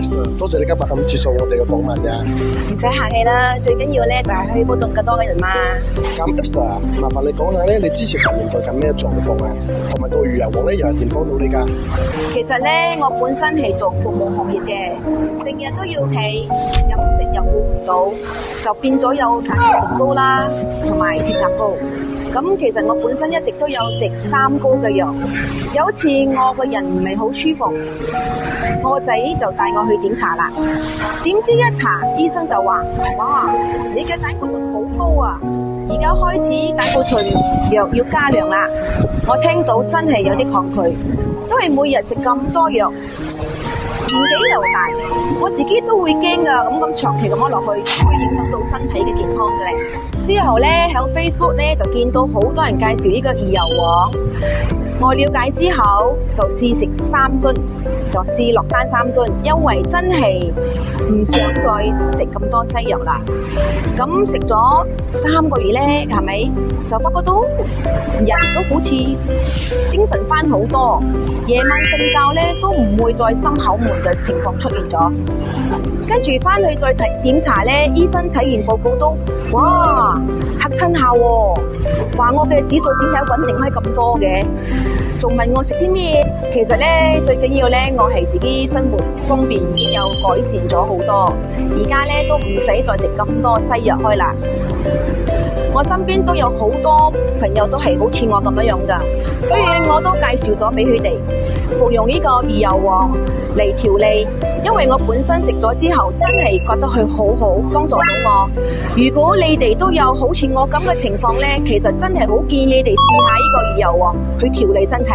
Esther， 多謝你今日咁接受我哋嘅訪問呀。唔使客氣啦，最緊要咧就係去嗰度更多嘅人嘛。咁 Esther， 麻煩你講下咧，你之前係面對緊咩狀況啊？同埋個魚油王咧又係點幫到你㗎？其實咧，我本身係做服務行業嘅，成日都要企，飲食又顧唔到，就變咗有膽固醇高啦，同埋血壓高。咁其實我本身一直都有食三高嘅藥。有一次我個人唔係好舒服，我個仔就帶我去檢查啦。點知一查，醫生就話：哇，你嘅膽固醇好高啊！而家開始膽固醇藥要加量啦。我聽到真係有啲抗拒，因為每日食咁多藥，年紀又大，我自己都會驚噶。咁長期咁樣落去，會影響到身體嘅健康嘅咧。之後咧喺 Facebook 咧就見到好多人介紹呢個魚油王，我了解之後就試食3樽，就試落單3樽，因為真係唔想再食咁多西藥啦。咁食咗3個月咧，係咪就發覺到人都好似精神翻好多，夜晚瞓覺咧都唔會再心口悶嘅情況出現咗。跟住翻去再檢查咧，醫生睇完報告都哇嚇親下喎，話我嘅指數點解穩定開咁多嘅？仲問我食啲咩？其實咧最緊要咧，我係自己生活方面已經有改善咗好多，而家咧都唔使再食咁多西藥開啦。我身邊都有好多朋友都係好似我咁樣噶，所以我都介紹咗俾佢哋服用呢個魚油王嚟調理，因為我本身食咗之後真係覺得佢好好幫助到我。如果你哋都有好似我咁嘅情況咧，其實真係好建議你哋試下呢個魚油王去調理身體。